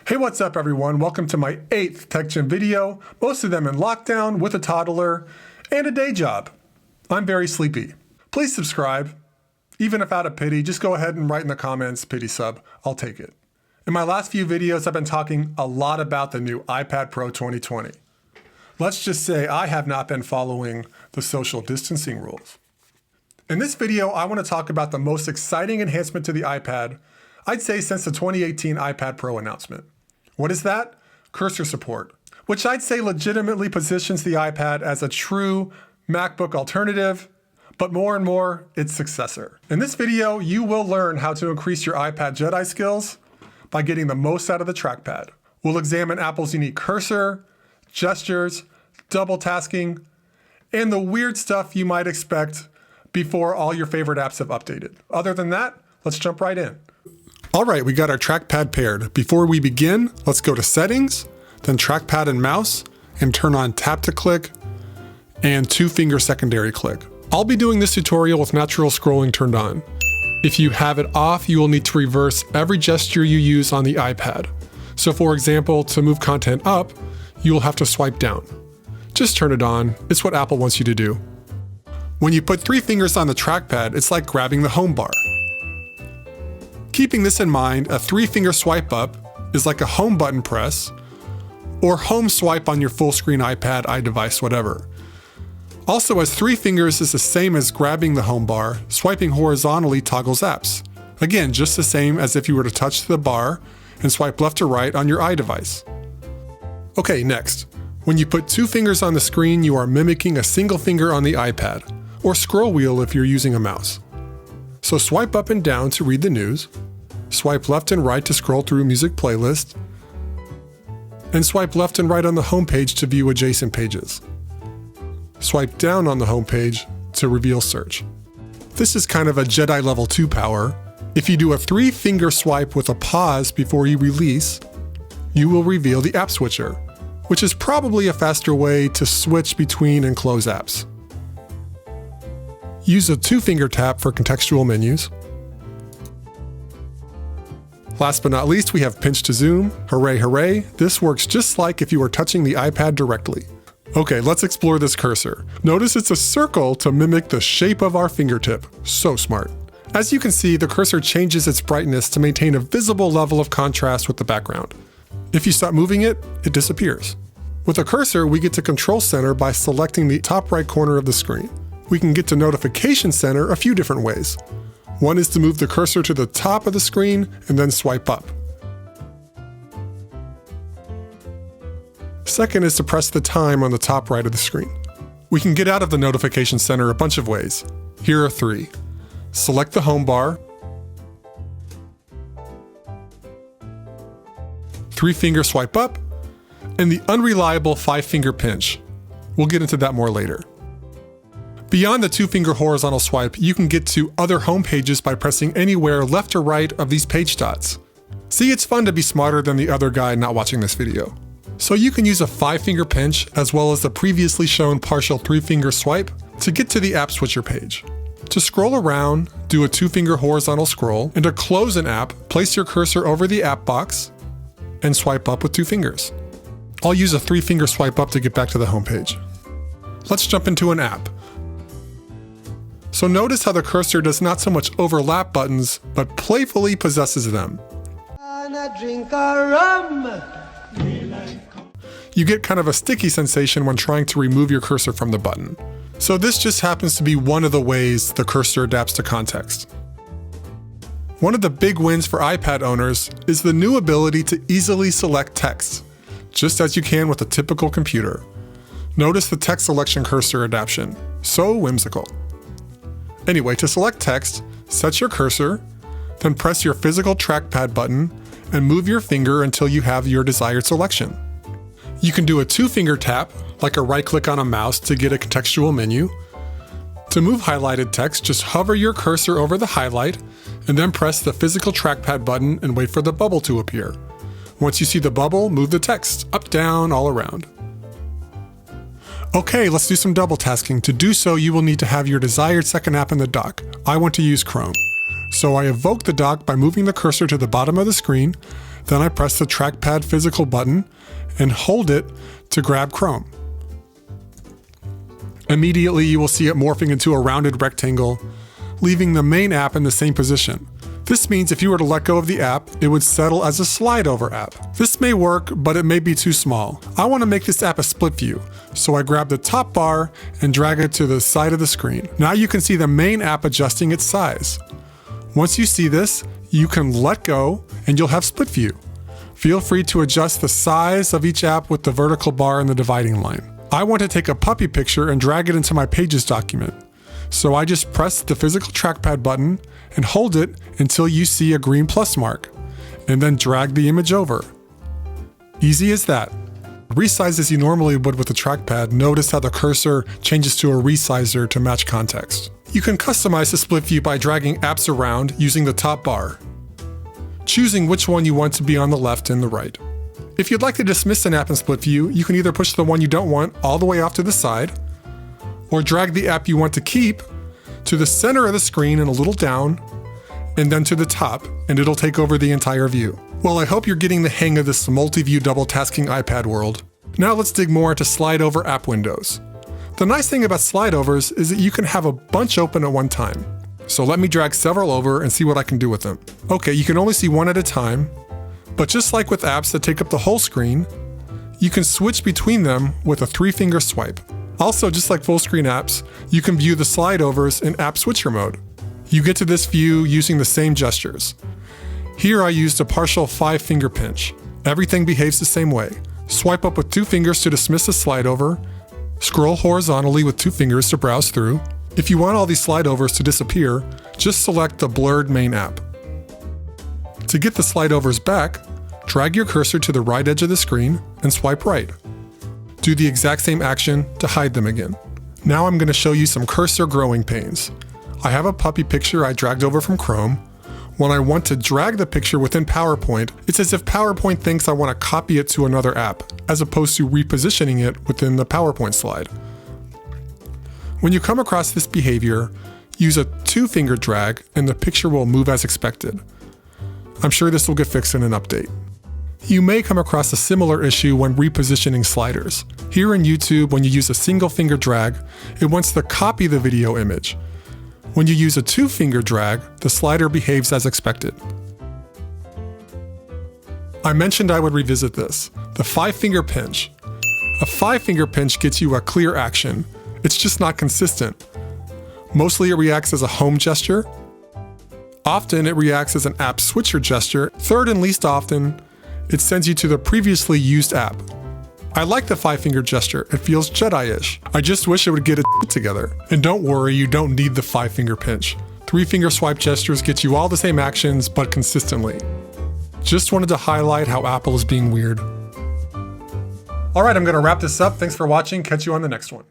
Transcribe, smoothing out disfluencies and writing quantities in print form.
Hey, what's up everyone? Welcome to my 8th TechGen video, most of them in lockdown with a toddler and a day job. I'm very sleepy. Please subscribe. Even if out of pity, just go ahead and write in the comments, pity sub, I'll take it. In my last few videos, I've been talking a lot about the new iPad Pro 2020. Let's just say I have not been following the social distancing rules. In this video, I want to talk about the most exciting enhancement to the iPad, I'd say since the 2018 iPad Pro announcement. What is that? Cursor support, which I'd say legitimately positions the iPad as a true MacBook alternative, but more and more, its successor. In this video, you will learn how to increase your iPad Jedi skills by getting the most out of the trackpad. We'll examine Apple's unique cursor, gestures, double tasking, and the weird stuff you might expect before all your favorite apps have updated. Other than that, let's jump right in. All right, we got our trackpad paired. Before we begin, let's go to Settings, then Trackpad and Mouse, and turn on Tap to Click and 2-finger secondary click. I'll be doing this tutorial with natural scrolling turned on. If you have it off, you will need to reverse every gesture you use on the iPad. So for example, to move content up, you will have to swipe down. Just turn it on, it's what Apple wants you to do. When you put 3 fingers on the trackpad, it's like grabbing the home bar. Keeping this in mind, a 3-finger swipe up is like a home button press or home swipe on your full screen iPad, iDevice, whatever. Also, as 3 fingers is the same as grabbing the home bar, swiping horizontally toggles apps. Again, just the same as if you were to touch the bar and swipe left to right on your iDevice. Okay, next. When you put 2 fingers on the screen, you are mimicking a single finger on the iPad, or scroll wheel if you're using a mouse. So swipe up and down to read the news, swipe left and right to scroll through music playlist, and swipe left and right on the home page to view adjacent pages. Swipe down on the home page to reveal search. This is kind of a Jedi level 2 power. If you do a 3-finger swipe with a pause before you release, you will reveal the app switcher, which is probably a faster way to switch between and close apps. Use a 2-finger tap for contextual menus. Last but not least, we have pinch to zoom. Hooray, hooray. This works just like if you were touching the iPad directly. Okay, let's explore this cursor. Notice it's a circle to mimic the shape of our fingertip. So smart. As you can see, the cursor changes its brightness to maintain a visible level of contrast with the background. If you stop moving it, it disappears. With a cursor, we get to Control Center by selecting the top right corner of the screen. We can get to Notification Center a few different ways. One is to move the cursor to the top of the screen and then swipe up. Second is to press the time on the top right of the screen. We can get out of the Notification Center a bunch of ways. Here are 3. Select the home bar, 3-finger swipe up, and the unreliable 5-finger pinch. We'll get into that more later. Beyond the 2-finger horizontal swipe, you can get to other home pages by pressing anywhere left or right of these page dots. See, it's fun to be smarter than the other guy not watching this video. So you can use a 5-finger pinch as well as the previously shown partial 3-finger swipe to get to the app switcher page. To scroll around, do a 2-finger horizontal scroll, and to close an app, place your cursor over the app box and swipe up with 2 fingers. I'll use a 3-finger swipe up to get back to the home page. Let's jump into an app. So notice how the cursor does not so much overlap buttons, but playfully possesses them. You get kind of a sticky sensation when trying to remove your cursor from the button. So this just happens to be one of the ways the cursor adapts to context. One of the big wins for iPad owners is the new ability to easily select text, just as you can with a typical computer. Notice the text selection cursor adaptation. So whimsical. Anyway, to select text, set your cursor, then press your physical trackpad button and move your finger until you have your desired selection. You can do a 2-finger tap, like a right-click on a mouse to get a contextual menu. To move highlighted text, just hover your cursor over the highlight and then press the physical trackpad button and wait for the bubble to appear. Once you see the bubble, move the text up, down, all around. Okay, let's do some double tasking. To do so, you will need to have your desired second app in the dock. I want to use Chrome. So I evoke the dock by moving the cursor to the bottom of the screen, Then I press the trackpad physical button and hold it to grab Chrome. Immediately, you will see it morphing into a rounded rectangle, leaving the main app in the same position. This means if you were to let go of the app, it would settle as a slide over app. This may work, but it may be too small. I want to make this app a split view, so I grab the top bar and drag it to the side of the screen. Now you can see the main app adjusting its size. Once you see this, you can let go and you'll have split view. Feel free to adjust the size of each app with the vertical bar and the dividing line. I want to take a puppy picture and drag it into my Pages document. So I just press the physical trackpad button and hold it until you see a green plus mark, and then drag the image over. Easy as that. Resize as you normally would with the trackpad. Notice how the cursor changes to a resizer to match context. You can customize the split view by dragging apps around using the top bar, choosing which one you want to be on the left and the right. If you'd like to dismiss an app in split view, you can either push the one you don't want all the way off to the side, or drag the app you want to keep to the center of the screen and a little down, and then to the top, and it'll take over the entire view. Well, I hope you're getting the hang of this multi-view double-tasking iPad world. Now let's dig more into slide over app windows. The nice thing about slide overs is that you can have a bunch open at one time. So let me drag several over and see what I can do with them. Okay, you can only see one at a time, but just like with apps that take up the whole screen, you can switch between them with a 3-finger swipe. Also, just like full screen apps, you can view the slide overs in app switcher mode. You get to this view using the same gestures. Here I used a partial 5-finger pinch. Everything behaves the same way. Swipe up with 2 fingers to dismiss a slide over, scroll horizontally with 2 fingers to browse through. If you want all these slide overs to disappear, just select the blurred main app. To get the slide overs back, drag your cursor to the right edge of the screen and swipe right. Do the exact same action to hide them again. Now I'm going to show you some cursor growing pains. I have a puppy picture I dragged over from Chrome. When I want to drag the picture within PowerPoint, it's as if PowerPoint thinks I want to copy it to another app, as opposed to repositioning it within the PowerPoint slide. When you come across this behavior, use a 2-finger drag and the picture will move as expected. I'm sure this will get fixed in an update. You may come across a similar issue when repositioning sliders. Here in YouTube, when you use a single finger drag, it wants to copy the video image. When you use a 2-finger drag, the slider behaves as expected. I mentioned I would revisit this, the 5-finger pinch. A 5-finger pinch gets you a clear action. It's just not consistent. Mostly it reacts as a home gesture. Often it reacts as an app switcher gesture. Third and least often, it sends you to the previously used app. I like the 5-finger gesture, it feels Jedi-ish. I just wish it would get it together. And don't worry, you don't need the 5-finger pinch. 3-finger swipe gestures get you all the same actions, but consistently. Just wanted to highlight how Apple is being weird. Alright, I'm going to wrap this up. Thanks for watching. Catch you on the next one.